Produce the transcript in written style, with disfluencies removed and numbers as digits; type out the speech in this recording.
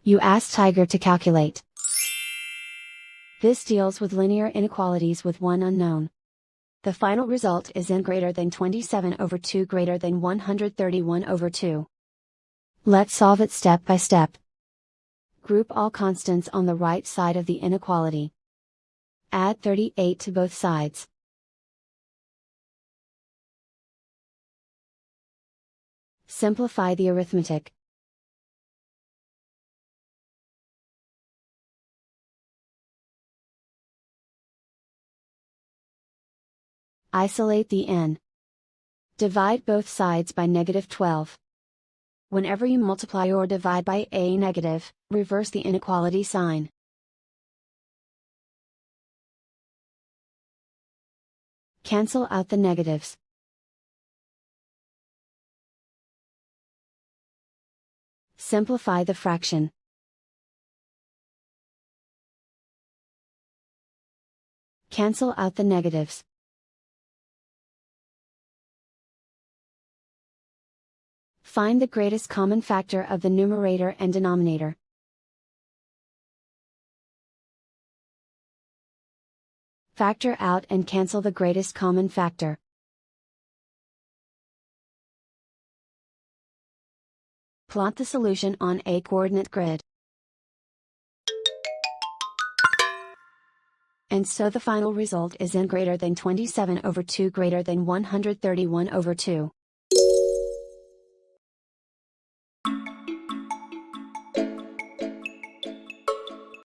You ask Tiger to calculate. This deals with linear inequalities with one unknown. The final result is n greater than 27 over 2 greater than 131 over 2. Let's solve it step by step. Group all constants on the right side of the inequality. Add 38 to both sides. Simplify the arithmetic. Isolate the n. Divide both sides by -12. Whenever you multiply or divide by a negative, reverse the inequality sign. Cancel out the negatives. Simplify the fraction. Cancel out the negatives. Find the greatest common factor of the numerator and denominator. Factor out and cancel the greatest common factor. Plot the solution on a coordinate grid. And so the final result is n greater than 27 over 2 greater than 131 over 2.